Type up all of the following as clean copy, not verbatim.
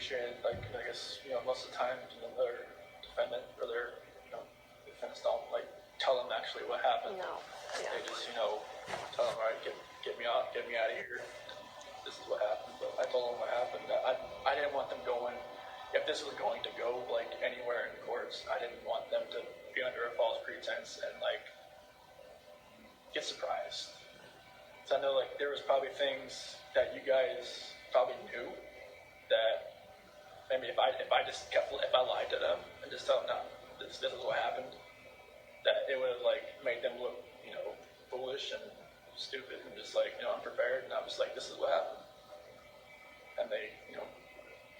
appreciated, like, I guess, most of the time, their defendant or their, defense don't, like, tell them actually what happened. No. Yeah. They just, tell them, all right, get me out of here. This is what happened. But I told them what happened. I didn't want them going, if this was going to go, like, anywhere in courts, I didn't want them to be under a false pretense and, like, get surprised. So I know, like, there was probably things that you guys probably knew that maybe if I lied to them and just tell them, no, this is what happened, that it would have, like, made them look, foolish and stupid and just, like, unprepared. And I was like, this is what happened. And they,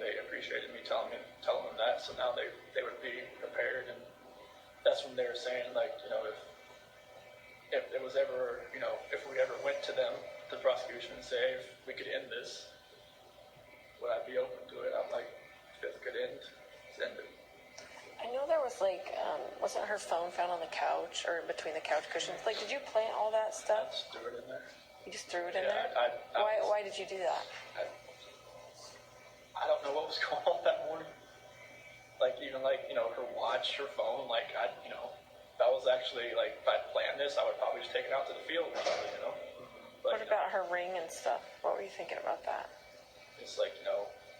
they appreciated me telling them that. So now they would be prepared. And that's when they were saying, like, if it was ever, if we ever went to them, the prosecution, and say, if we could end this, would I be open to it? I'm like, if it could end, let's end it. I know there was, like, wasn't her phone found on the couch or between the couch cushions? Like, did you plant all that stuff? I just threw it in there. You just threw it in there? Why did you do that? I don't know what was going on that morning. Like, even, like, her watch, her phone, like, that was actually, like, if I'd planned this, I would probably just take it out to the field, probably, But, what about her ring and stuff? What were you thinking about that? It's like,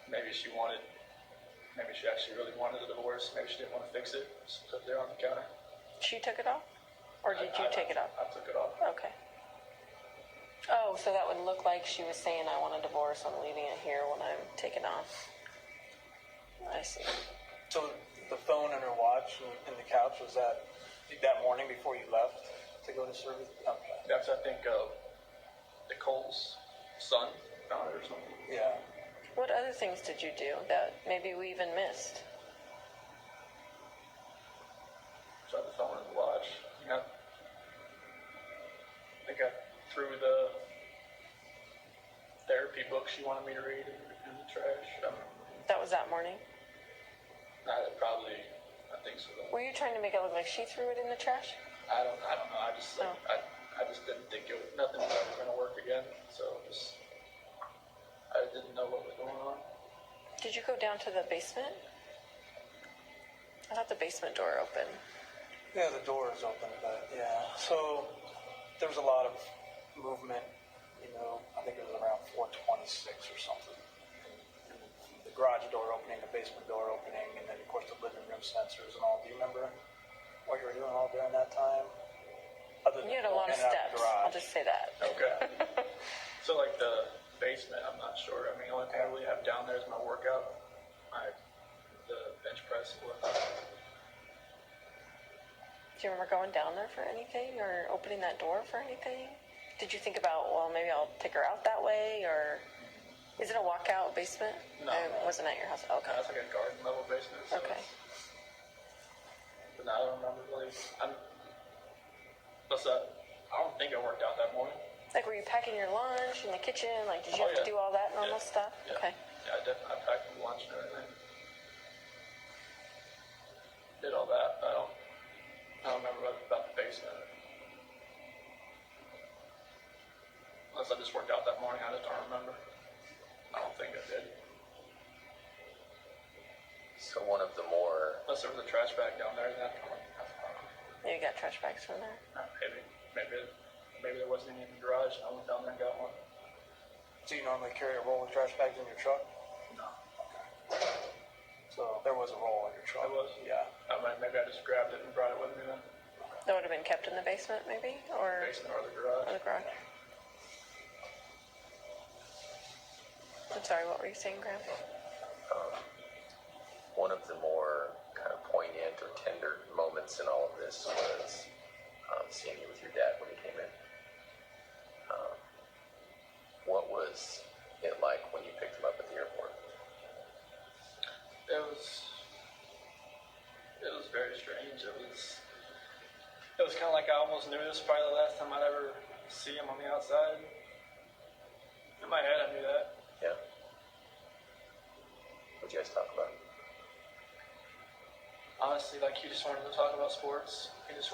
maybe she actually really wanted a divorce. Maybe she didn't want to fix it. Just put it there on the counter. She took it off? Or did you take it off? I took it off. Okay. Oh, so that would look like she was saying, I want a divorce, I'm leaving it here when I'm taken off. I see. So the phone and her watch and the couch, was that morning before you left to go to service? Okay. That's, I think, Nicole's son found it or something. Yeah. What other things did you do that maybe we even missed? Tried the phone and the watch. I think I threw the therapy book she wanted me to read in the trash. That was that morning? I think so. Were you trying to make it look like she threw it in the trash? I don't know. I just didn't think nothing was ever going to work again. So I didn't know what was going on. Did you go down to the basement? I thought the basement door opened. Yeah, the door is open, but yeah. So there was a lot of movement, I think it was around 4:26 or something. And the garage door opening, the basement door opening, and then of course the living room sensors and all. Do you remember what you were doing all during that time? You had a lot of steps. I'll just say that. Okay. So like the basement, I'm not sure. I mean, the only thing I really have down there is my workout, the bench press and whatnot. Do you remember going down there for anything or opening that door for anything? Did you think about, well, maybe I'll take her out that way, or is it a walkout basement? No. It wasn't at your house. Okay. No, it's like a garden level basement. So okay. But now I don't remember really. I don't think I worked out that morning. Like, were you packing your lunch in the kitchen? Like, did you have to do all that normal stuff? Yeah. Okay. Yeah, I packed lunch and everything. Did all that. I don't remember about the basement. Unless I just worked out that morning, I just don't remember. I don't think I did. So one of the more... Unless there was a trash bag down there, then Yeah, you got trash bags from there? Maybe there wasn't any in the garage, and I went down there and got one. Do you normally carry a roll of trash bags in your truck? No. Okay. So there was a roll in your truck? There was? Yeah. Maybe I just grabbed it and brought it with me then. That would have been kept in the basement, maybe? Or Basement or the garage. Or the garage. I'm sorry, what were you saying, Graham? One of the more kind of poignant or tender moments in all of this was seeing you with your dad when he came in. What was it like when you picked him up at the airport? It was very strange. It was kind of like I almost knew this was probably the last time I'd ever see him on the outside. In my head, I knew that. Yeah. What'd you guys talk about? Honestly, like, he just wanted to talk about sports. He's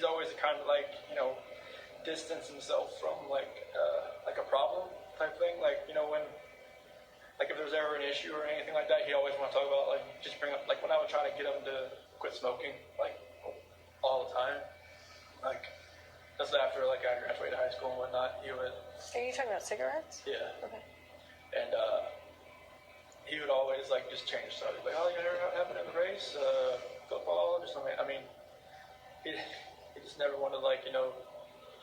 always kind of like, distance himself from like a problem. type thing. Like, you know, when, like if there's ever an issue or anything like that, he always want to talk about, like, just bring up, like when I would try to get him to quit smoking, like all the time, like that's after like I graduated high school and whatnot, he would. Are you talking about cigarettes? Yeah. Okay. And he would always like just change subject, like, oh, you know what happened in the race, football, or something. I mean, he just never wanted, like, you know,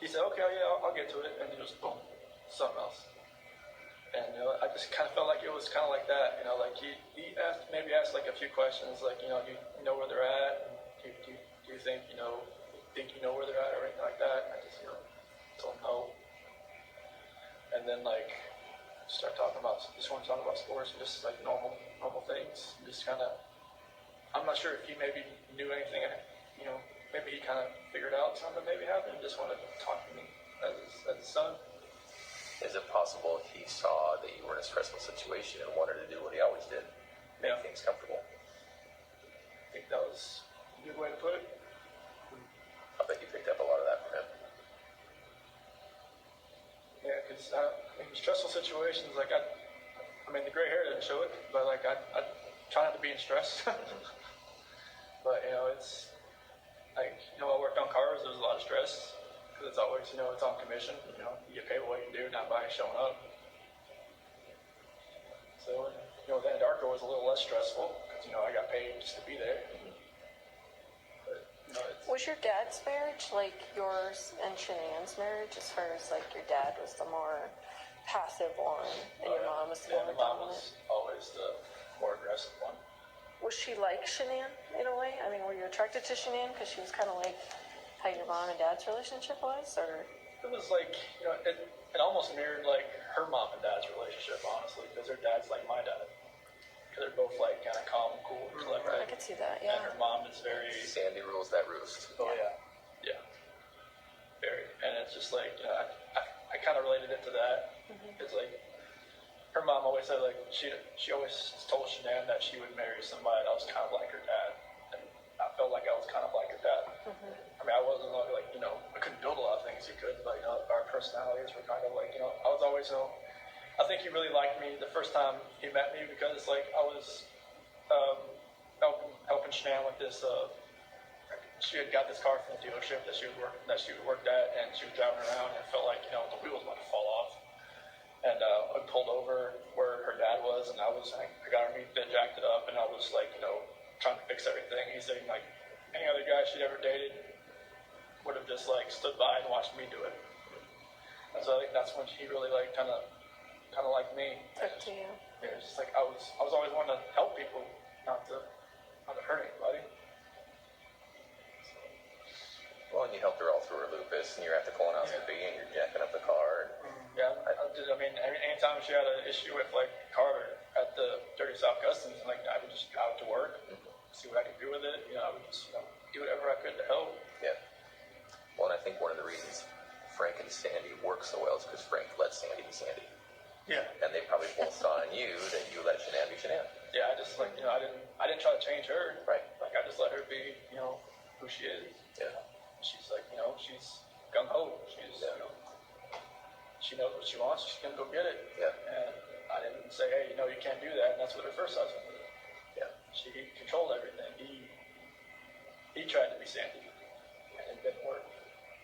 he said, okay, yeah, I'll get to it, and then just boom, something else. And you know, I just kind of felt like it was kind of like that, you know, like he maybe asked like a few questions, like, you know, do you know where they're at? Do you think you know where they're at or anything like that? And I just, you know, told him no. And then like start talking about sports and just like normal things. Just kind of, I'm not sure if he maybe knew anything, you know, maybe he kind of figured out something maybe happened and just wanted to talk to me as his son. Is it possible he saw that you were in a stressful situation and wanted to do what he always did, make things comfortable? I think that was a good way to put it. I bet you picked up a lot of that from him. Yeah, because in stressful situations, like I mean, the gray hair didn't show it, but like I try not to be in stress. But you know, it's like, you know, I worked on cars. There was a lot of stress because it's always, you know, it's on commission. You know, you get paid what you do, not by showing up. So you know, the Andarco was a little less stressful because, you know, I got paid just to be there. But you know, Was your dad's marriage like yours and Shanann's marriage, as far as like your dad was the more passive one and your mom was the more my mom dominant? was always the more aggressive one. Was she like Shanann in a way? I mean, were you attracted to Shanann because she was kind of like how your mom and dad's relationship was, or? It was like, you know, it almost mirrored like her mom and dad's relationship, honestly, because her dad's like my dad. Because they're both like kind of calm, cool, and collected. I could see that, yeah. And her mom is very. Sandy rules that roost. Oh yeah, yeah, very. And it's just like, you know, I kind of related it to that. It's like her mom always said like she always told Shanann that she would marry somebody that was kind of like her dad, and I felt like I was kind of like her dad. I mean, I wasn't like, you know, I couldn't build a lot of things he could, but you know, our personalities were kind of like, you know, I was always, you know, I think he really liked me the first time he met me because like I was helping Shanann with this. She had got this car from the dealership that she worked at, and she was driving around and it felt like, you know, the wheel was about to fall off. And I pulled over where her dad was, and I got her meat jacked it up, and I was like, you know, trying to fix everything. He's saying like any other guy she'd ever dated would have just like stood by and watched me do it. And so I think that's when she really like kind of liked me. Took to you. It was just like I was always wanting to help people, not to hurt anybody. Well, and you helped her all through her lupus, and you're at the colonoscopy, and you're jacking up the car. Yeah, I mean, anytime she had an issue with like Carter at the Dirty South Customs, like I would just go out to work, see what I could do with it. You know, I would just do whatever I could to help. Yeah. Well, and I think one of the reasons Frank and Sandy work so well is because Frank let Sandy be Sandy. Yeah. And they probably both saw in you that you let Shanann be Shanann. Yeah, I just like, you know, I didn't try to change her. Right. Like I just let her be, you know, who she is. Yeah. She's like, you know, she's gung ho. She's, you know, she knows what she wants. She's gonna go get it. Yeah. And I didn't say, hey, you know, you can't do that. And that's what her first husband did. Yeah. He controlled everything. He tried to be Sandy, and it didn't work.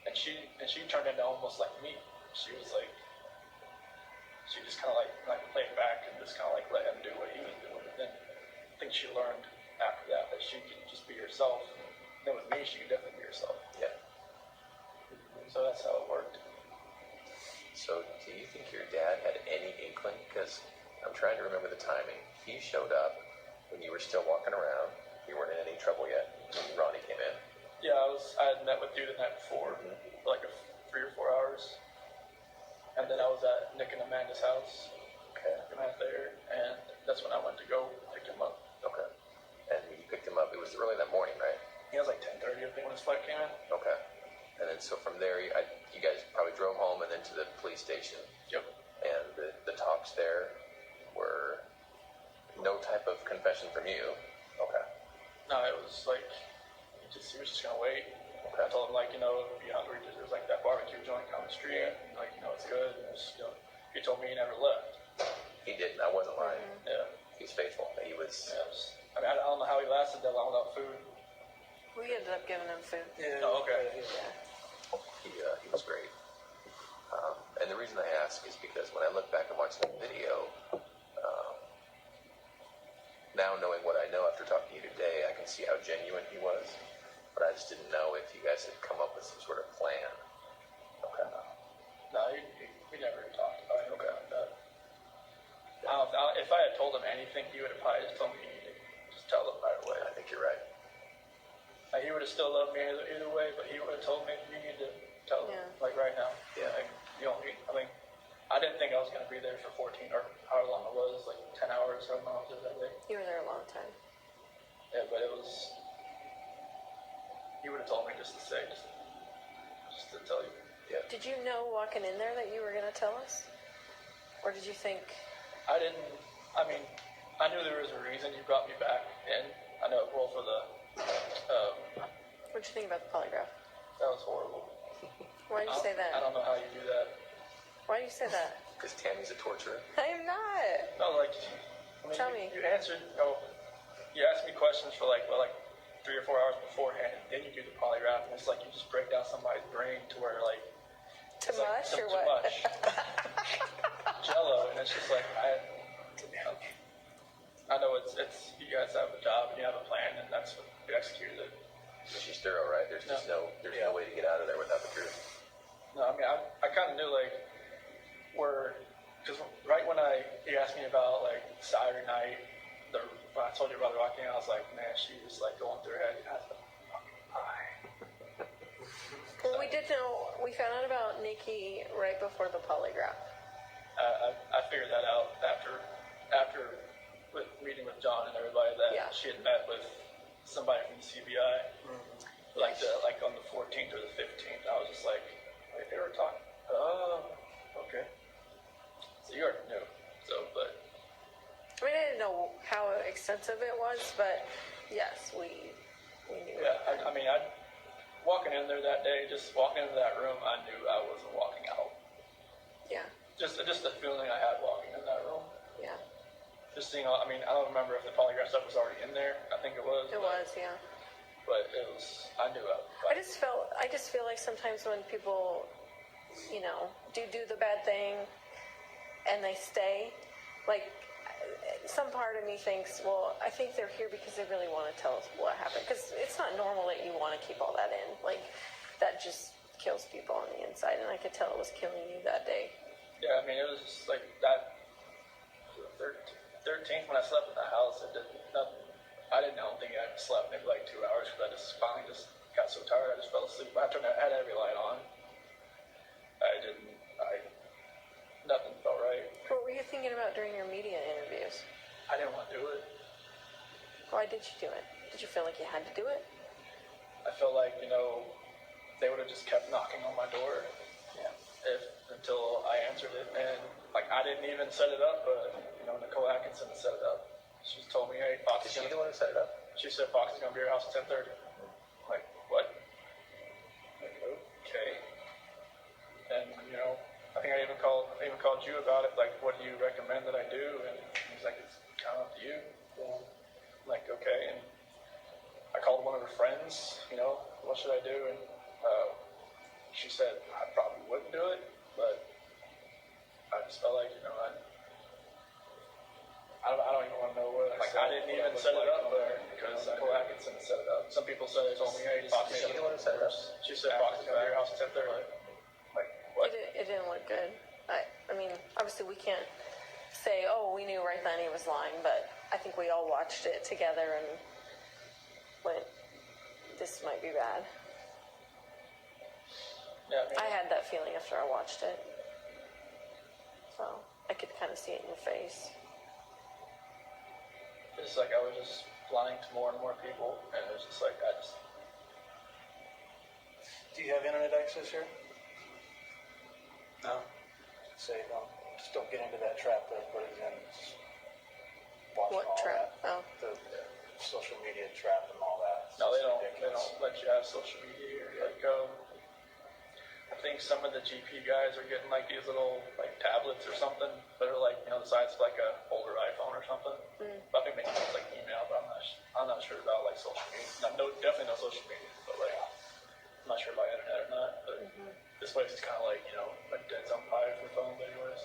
And she turned into almost like me. She was like, she just kind of like played back and just kind of like let him do what he was doing. And then I think she learned after that she could just be herself. And then with me, she could definitely be herself. Yeah. So that's how it worked. So do you think your dad had any inkling? Because I'm trying to remember the timing. He showed up when you were still walking around. You weren't in any trouble yet when Ronnie came in. Yeah, I had met with you the night before for like 3 or 4 hours. And then I was at Nick and Amanda's house. Okay. And I was there, and that's when I went to go pick him up. Okay. And when you picked him up, it was early that morning, right? He was like 10:30, I think, when his flight came in. Okay. And then so from there, you guys probably drove home and then to the police station. Yep. And the talks there were no type of confession from you. Okay. No, it was like, he was just gonna wait. Okay. I told him, like, you know, if you're hungry, there's like that barbecue joint down the street, and like, you know, it's good. And just, you know, he told me he never left. He didn't. I wasn't lying. Yeah. He's faithful. He was. I mean, I don't know how he lasted that long without food. We ended up giving him food. Yeah. Oh, okay. Yeah. He was great. And the reason I ask is because when I look back and watch that video, now knowing what I know after talking to you today, I can see how genuine he was. But I just didn't know if you guys had come up with some sort of plan. Okay. No, we never talked about anything like that. If I had told him anything, he would have probably just told me to just tell him right away. I think you're right. Like, he would have still loved me either way, but he would have told me you need to tell him, like right now. Yeah. Like, you know, I mean, I didn't think I was going to be there for 14 or however long it was, like 10 hours, however long I was there that day. You were there a long time. Yeah, but it was, he would have told me just to say, just to tell you. Yeah. Did you know walking in there that you were going to tell us? Or did you think... I mean, I knew there was a reason you brought me back in. I know, well, for the, What'd you think about the polygraph? that was horrible. Why did you say I that? don't know how you do that. Why did you say that? Because Tammy's a torturer. I am not. No, like, I mean, Tell me. You answered, you asked me questions for like 3 or 4 hours beforehand, and then you do the polygraph, and it's like you just break down somebody's brain to where like, Too it's much like, or too what? much. Jello, and it's just like, I know it's you guys have a job and you have a plan, and that's what you executed it. She's thorough, right? There's just no way to get out of there without the truth. No, I mean, I kind of knew, like, because right when he asked me about, like, Saturday night, when I told you about the walking out, I was like, man, she was, like, going through her head. I was like, hi. Well, we did know, we found out about Nikki right before the polygraph. I figured that out after with meeting with John and everybody that she had met with somebody from the CBI, like on the 14th or the 15th. I was just like, wait, they were talking. Oh, okay. So you already knew. But I mean, I didn't know how extensive it was, but yes, we knew. yeah, I mean, walking in there that day, just walking into that room, I knew I wasn't walking out. Yeah. Just the feeling I had walking in that room. Yeah. Just seeing, I mean, I don't remember if the polygraph stuff was already in there. I think it was. It was, yeah. But it was, I knew I just feel like sometimes when people, do the bad thing and they stay, like, some part of me thinks, well, I think they're here because they really want to tell us what happened. Because it's not normal that you want to keep all that in. Like, that just kills people on the inside, and I could tell it was killing you that day. Yeah, I mean, it was just like that. 13th when I slept in the house, it did nothing. I don't think I slept maybe like 2 hours because I just finally got so tired I just fell asleep. I had every light on. Nothing felt right. What were you thinking about during your media interviews? I didn't want to do it. Why did you do it? Did you feel like you had to do it? I felt like, they would have just kept knocking on my door until I answered it. And, like, I didn't even set it up, but, Nicole Atkinson set it up. She told me, hey, Fox is Is she going the one who set it up? She said Fox is going to be at your house at 10:30. Like, what? Like, okay. And, I think I even called you about it, like, what do you recommend that I do? And he's like, it's kind of up to you. I'm like, okay. And I called one of her friends, what should I do? And she said I probably wouldn't do it, but I just felt like, I don't even want to know what, like, I didn't even set it up there because Nicole Atkinson set it up. Some people said, told me, hey, Fox is Is she the one who set it up? She said Fox is going to be at your house at 10:30. Like, what? It didn't look good. I mean, obviously we can't say, oh, we knew right then he was lying, but I think we all watched it together and went, this might be bad. Yeah, I mean, I had that feeling after I watched it. So I could kind of see it in your face. it's like I was just lying to more and more people, and it was just like, Do you have internet access here? No. Say, just don't get into that trap that everybody's in. Just watch What all trap? that. Oh. The social media trap and all that. no, It's they don't ridiculous. let you have social media here. Like, I think think some of the GP guys are getting like these little like tablets or something that are like, you know, the size of like a older iPhone or something. But I think they can use like email, but I'm not sure about like social media. No, definitely no social media, but like I'm not sure about internet or not. But this place is kind of like, you know, a dead zone pie for phones, anyways.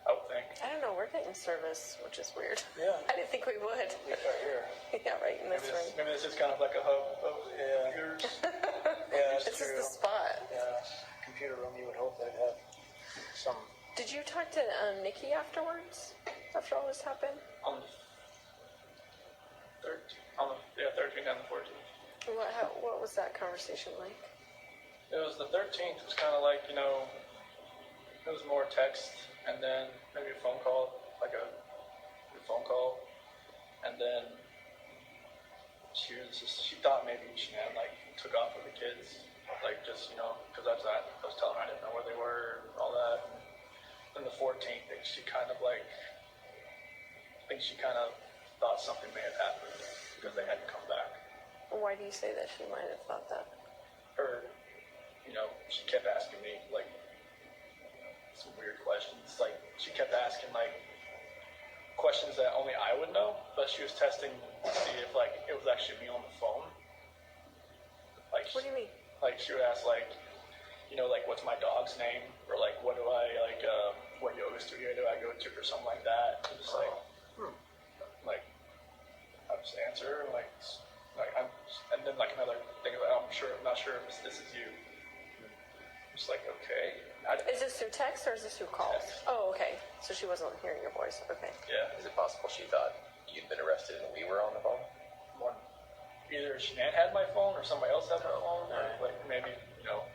I would think. I don't know. We're getting service, which is weird. Yeah. I didn't think we would. Right here. Yeah, right in this room. Maybe this is kind of like a hub of yours. Yeah, that's This true. is the spot. Yeah, computer room. You would hope they'd have some. Did you talk to Nikki afterwards? After all this happened? On the 13th and the 14th. What was that conversation like? It was the 13th. It was kind of like, you know, it was more text and then maybe a phone call, like a phone call, and then she thought maybe Shanann like took off with the kids, like just, you know, because I was telling her I didn't know where they were and all that. And then the 14th, she kind of like, I think she kind of thought something may have happened because they hadn't come back. Why do you say that she might have thought that? Her, you know, she kept asking me like some weird questions. Like she kept asking like questions that only I would know, but she was testing to see if like it was actually me on the phone. Like What do you mean? Like she would ask like, you know, like what's my dog's name, or like what do I like what yoga studio do I go to, or something like that. And just like like I just answer like I'm, and then like another thing about I'm not sure if this is you. Just like, okay. Is this through text or is this through calls? Text. Oh, okay. So she wasn't hearing your voice. Okay. Yeah. Is it possible she thought you'd been arrested and we were on the phone? One, either Shanann had my phone or somebody else had my phone, or like maybe, you know,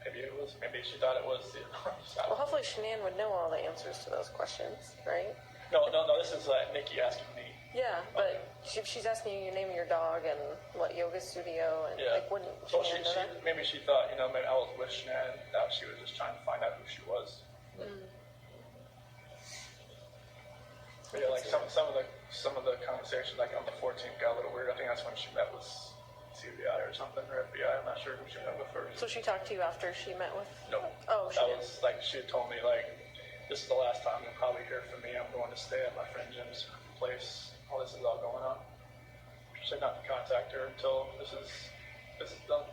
maybe she thought it was. Well, hopefully Shanann would know all the answers to those questions, right? No. This is Nikki asking me. Yeah, but if she's asking you your name of your dog and what yoga studio and Yeah. like wouldn't Well, Shanann know that? maybe she thought, you know, maybe I was with Shanann. That she was just trying to find out who she was. But yeah, like some of the conversations, like on the 14th, got a little weird. I think that's when she met with CBI or something, or FBI. I'm not sure who she met with first. So she talked to you after she met with? No. Oh, she that did. was like she had told me like, this is the last time you'll probably hear from me. I'm going to stay at my friend Jim's place. All this is all going on. She said not to contact her until this is done.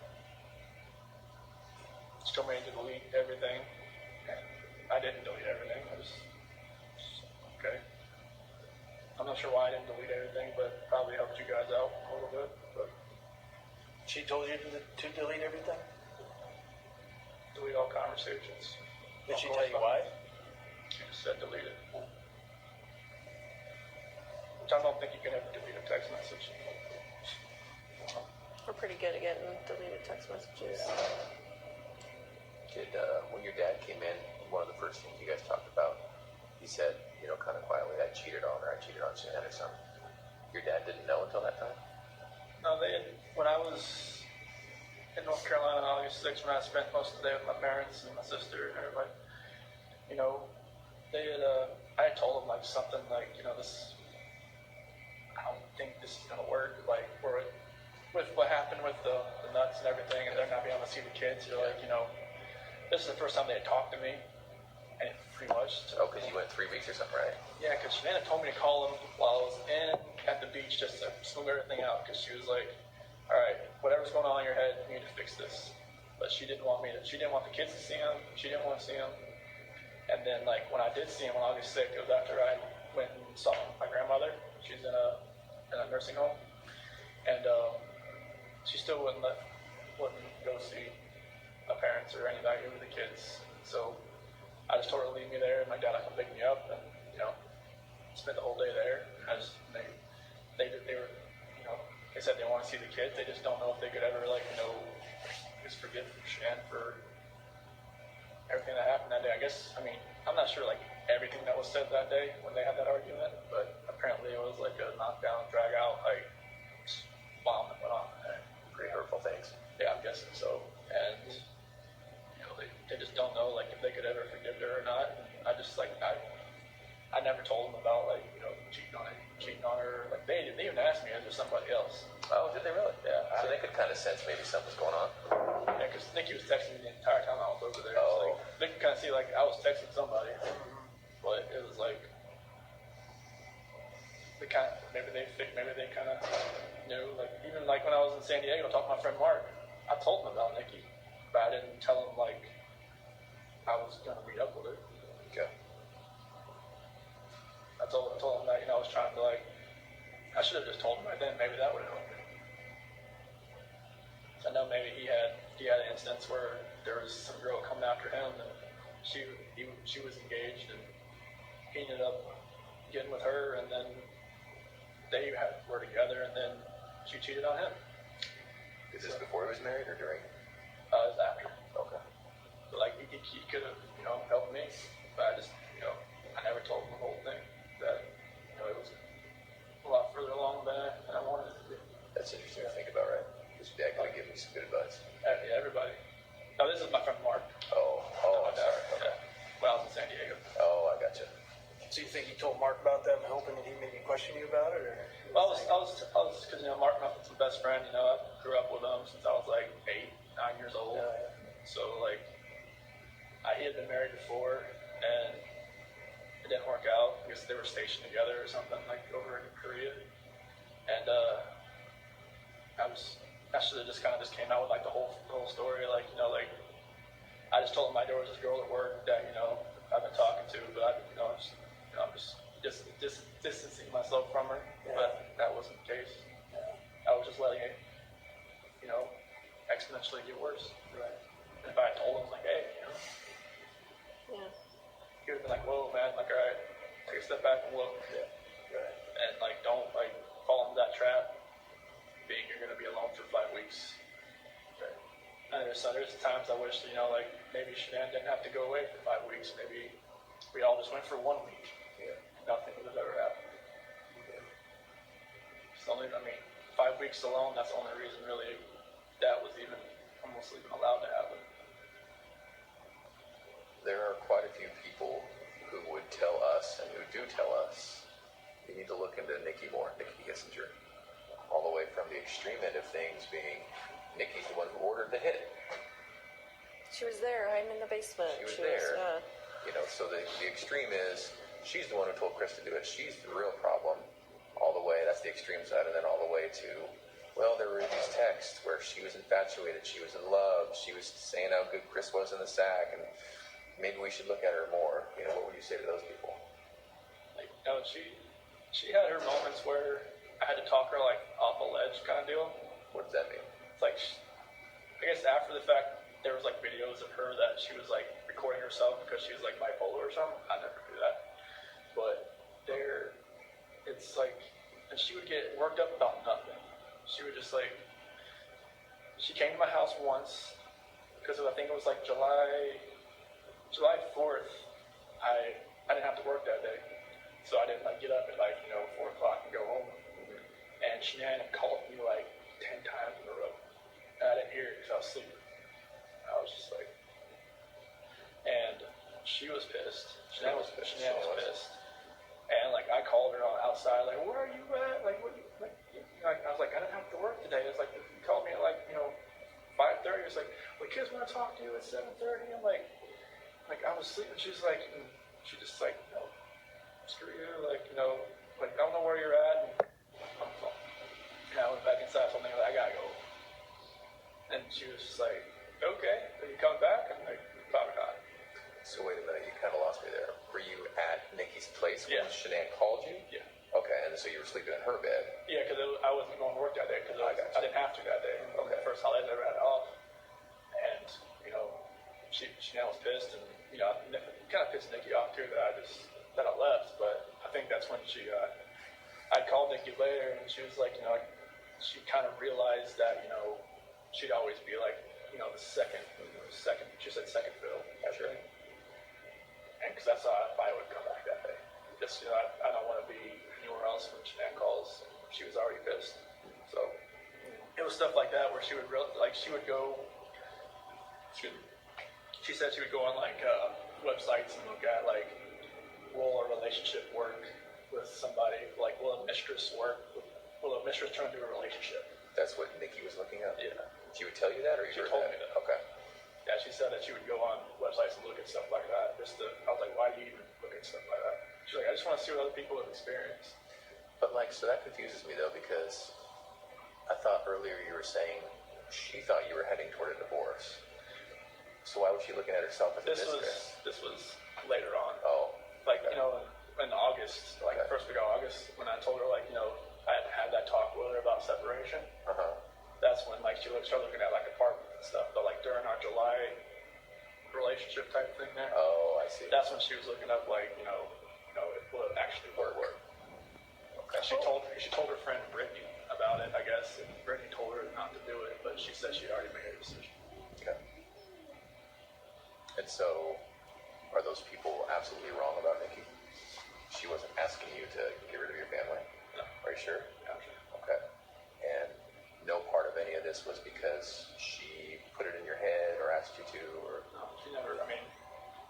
She told me to delete everything, and I didn't delete everything. I just okay. I'm not sure why I didn't delete everything, but probably helped you guys out a little bit. But She told you to delete everything? delete all conversations. Did she tell you why? She just said delete it. Which I don't think you can ever delete a text message. We're pretty good at getting deleted text messages. When your dad came in, one of the first things you guys talked about, he said, you know, kind of quietly, I cheated on her, I cheated on Shanann or something. Your dad didn't know until that time? No, when I was in North Carolina on August 6th, when I spent most of the day with my parents and my sister and everybody, you know, I had told them like something like, you know, I don't think this is gonna work. Like, with what happened with the nuts and everything, and they're not being able to see the kids, you're like, you know, this is the first time they had talked to me, and pretty much. Oh, because you went 3 weeks or something, right? Yeah, because Shanann told me to call him while I was at the beach just to smooth everything out, because she was like, all right, whatever's going on in your head, you need to fix this. But she didn't want she didn't want the kids to see him. She didn't want to see him. And then, like, when I did see him on August 6th, it was after I went and saw my grandmother. She's in a nursing home. And she still wouldn't go see my parents or anybody with the kids. So I just told her to leave me there, and my dad would come pick me up, and, you know, spent the whole day there. They were, you know, they said they want to see the kids. They just don't know if they could ever, like, you know, just forgive Shanann for everything that happened that day. I guess, I mean, I'm not sure, like, everything that was said that day when they had that argument, but apparently it was like a knockdown, drag out, like, bomb that went on there. Pretty hurtful things. Yeah, I'm guessing so. And, you know, they just don't know, like, if they could ever forgive her or not. And I just, like, I never told them about, like, you know, cheating on cheating on her. Like they even asked me if there's somebody else. Oh, did they really? Yeah. So they could kind of sense maybe something's going on. Yeah, because Nikki was texting me the entire time I was over there. Oh. So like, they could kind of see like I was texting somebody, but it was like maybe they kind of knew. Like even like when I was in San Diego talking to my friend Mark, I told him about Nikki, but I didn't tell him like I was gonna meet up with her. Okay. I told him that I was trying to like. I should have just told him right then. Maybe that would have helped me. I know maybe he had an instance where there was some girl coming after him, and she was engaged, and he ended up getting with her, and then they were together, and then she cheated on him. Is this before he was married or during? It was after. Okay. But like he could have helped me, but I just I never told him the whole thing. That it was a lot further along than I wanted it to be. That's interesting to think about, right? Because your dad could have given you some good advice. Yeah, everybody. No, this is my friend Mark. Oh, I'm sorry. Okay. Yeah. When I was in San Diego. Oh, I gotcha. So you think you told Mark about them, hoping that he maybe question you about it, or? Well, I was because Mark was my best friend. I grew up with him since I was like 8, 9 years old. Yeah. So like, he had been married before, and it didn't work out because they were stationed together or something like over in Korea. And I should have just came out with like the whole story. Like I just told him there was this girl at work that I've been talking to, but I'm just distancing myself from her. Yeah. But that wasn't the case. Yeah. I was just letting it exponentially get worse. Right. And if I had told him like, hey, Yeah. he would have been like, whoa, man, like, all right, take a step back and look. Yeah. Right. And like, don't like fall into that trap. Being you're gonna be alone for 5 weeks. Right. And there's times I wish like maybe Shanann didn't have to go away for 5 weeks. Maybe we all just went for 1 week. Yeah. Nothing would have ever happened. It's only 5 weeks alone. That's the only reason really that was almost even allowed to happen. There are quite a few people who would tell us and who do tell us you need to look into Nikki more, Nikki Kissinger. All the way from the extreme end of things being Nikki's the one who ordered the hit. She was there. I'm in the basement. She was there. Yeah. So the extreme is she's the one who told Chris to do it. She's the real problem. All the way, that's the extreme side, and then all the way to, well, there were these texts where she was infatuated, she was in love, she was saying how good Chris was in the sack, and maybe we should look at her more. What would you say to those people? Like, she had her moments where I had to talk her like off a ledge kind of deal. What does that mean? It's like, I guess after the fact, there was like videos of her that she was like recording herself because she was like bipolar or something. I never do that. But it's like, and she would get worked up about nothing. She would just like, she came to my house once because I think it was like July 4th. I didn't have to work that day. So I didn't like get up at like 4 o'clock and go home. And Shanann called me like 10 times in a row. And I didn't hear it because I was sleeping. I was just like, and she was pissed. Shanann was pissed. And like I called her on outside, like, where are you at? Like, what? I was like, I didn't have to work today. It's like you called me at like 5:30. It's like, well, kids want to talk to you at 7:30. I'm like I was sleeping. She's like, she just like, screw you, like like I don't know where you're at. And I went back inside. So I'm like, I gotta go. And she was just like, okay, are you coming back? I'm like, probably not. So wait a minute, you kind of lost me there. Were you at Nikki's place when Yeah. Shanann called you? Yeah. Okay, and so you were sleeping in her bed. Yeah, because I wasn't going to work that day because I didn't have to that day. Okay. The first holiday I ever had off. And, she now was pissed, and, it kind of pissed Nikki off too that I left. But I think that's when I called Nikki later, and she was like, she kind of realized that, she'd always be like, the second, she said second fiddle. Sure. And because that's how I would come back that day. Just, I don't want to be anywhere else when Shanann calls. She was already pissed. So it was stuff like that where she would she would go. She said she would go on like websites and look at like will a relationship work with somebody, like will it mistress work? Will a mistress turn into a relationship? That's what Nikki was looking at? Yeah. She would tell you that, or you She heard told that? me that. Okay. Yeah, she said that she would go on websites and look at stuff like that. I was like, why do you even look at stuff like that? She's like, I just want to see what other people have experienced. But like, so that confuses me though, because I thought earlier you were saying she thought you were heading toward a divorce. So why was she looking at herself as a mistress? This was later on. Oh. Like, in August, like Okay. first week of August, when I told her, like, I had had that talk with her about separation. Uh-huh. That's when, like, she started looking at, like, apartments and stuff. But, like, during our July relationship type thing there, Oh, I see. that's when she was looking up, like, it would actually work. Okay. She told her friend Brittany about it, I guess, and Brittany told her not to do it, but she said she already made her decision. Okay. And so, are those people absolutely wrong about Nikki? She wasn't asking you to get rid of your family? No. Are you sure? Yeah, I'm sure. Okay. And no part of any of this was because she put it in your head or asked you to, or... No, she never, I mean,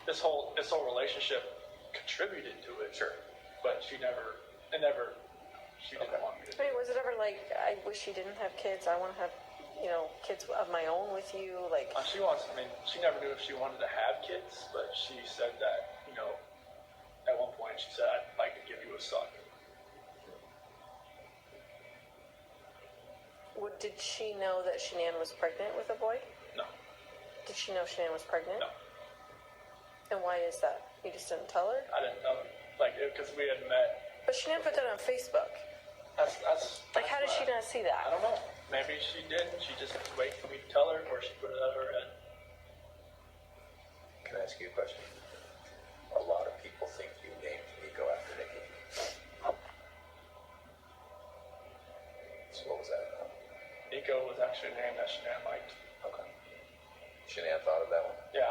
this whole relationship contributed to it. Sure. But she didn't want me to do I mean, was it ever like, I wish you didn't have kids, I want to have, kids of my own with you, like... she never knew if she wanted to have kids, but she said that, at one point she said, I'd like to give you a son. Did she know that Shanann was pregnant with a boy? No. Did she know Shanann was pregnant? No. And why is that? You just didn't tell her? I didn't know. Because we had met. But Shanann put that on Facebook. Like, how did she not see I that? don't know. Maybe she didn't. She just waited for me to tell her, or she put it out of her head. Can I ask you a question? A lot of people think you named Nico after Nikki. So what was that about? Nico was actually a name that Shanann liked. Okay. Shanann thought of that one? Yeah,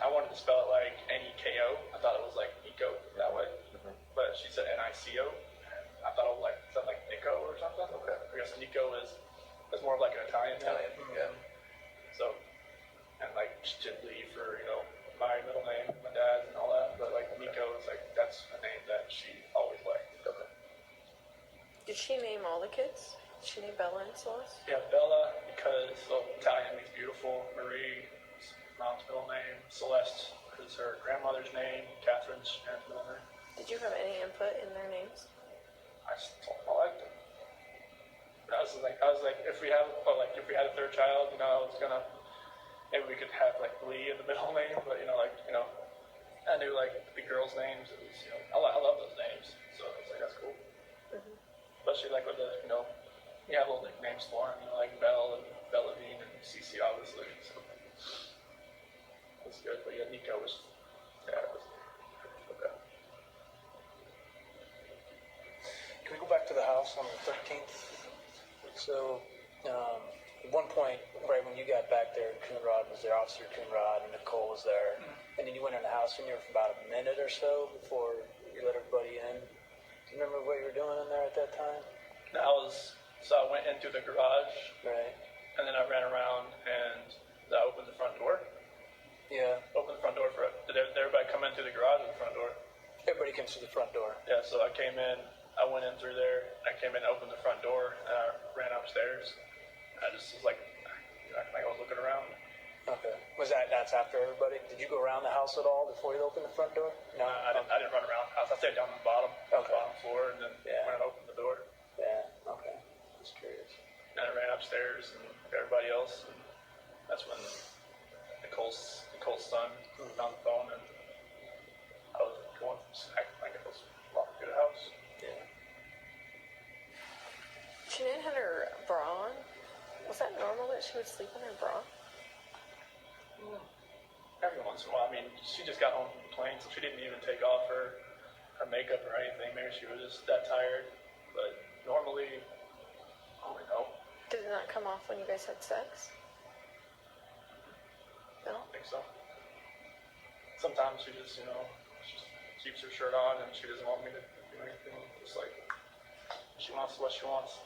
I wanted to spell it like N-E-K-O. I thought it was like Nico that way. Mm-hmm. But she said N-I-C-O. I thought it was like something like Nico or something. Okay. I guess Nico is more of like an Italian name. Italian, yeah. So, and like she did leave for, my middle name, my dad's and all that. But like Nico is like, that's a name that she always liked. Okay. Did she name all the kids? Did she name Bella and Celeste? Yeah, Bella, because Italian means beautiful. Marie, mom's middle name. Celeste is her grandmother's name. Catherine's Shannon's middle name. Did you have any input in their names? I liked them. I was like, if we had a third child, I was gonna, maybe we could have like Lee in the middle name, but I knew like the girls' names. It was, I love those names, so I was like, that's cool. Mm-hmm. Especially like with the, you have little nicknames for them, like Belle and Bellavine and Cece, obviously. So that's good. But yeah, Nico was, it was okay. Can we go back to the house on the 13th? So, at one point, right when you got back there, Coonrod was there, Officer Coonrod, and Nicole was there. Mm-hmm. And then you went in the house and you were for about a minute or so before you let everybody in. Do you remember what you were doing in there at that time? So I went into the garage. Right. And then I ran around and I opened the front door. Yeah. Opened the front door did everybody come in through the garage or the front door? Everybody comes through the front door. Yeah, so I came in, I went in through there, I came in, opened the front door, and I ran upstairs. I just was like I was looking around. Okay. That's after everybody? Did you go around the house at all before you opened the front door? No, I didn't run around the house. I stayed down on the bottom, okay. Bottom floor, and then went and opened the door. Yeah, okay. Just curious. And I ran upstairs and everybody else, and that's when Nicole's son found the phone, and I was going like I was walking through the house. Yeah. Shanann had her bra on. Was that normal that she would sleep in her bra? Every once in a while. I mean, she just got home from the plane, so she didn't even take off her makeup or anything. Maybe she was just that tired. But normally, no. Did it not come off when you guys had sex? I don't think so. Sometimes she just, she keeps her shirt on and she doesn't want me to do anything. Just like, she wants what she wants.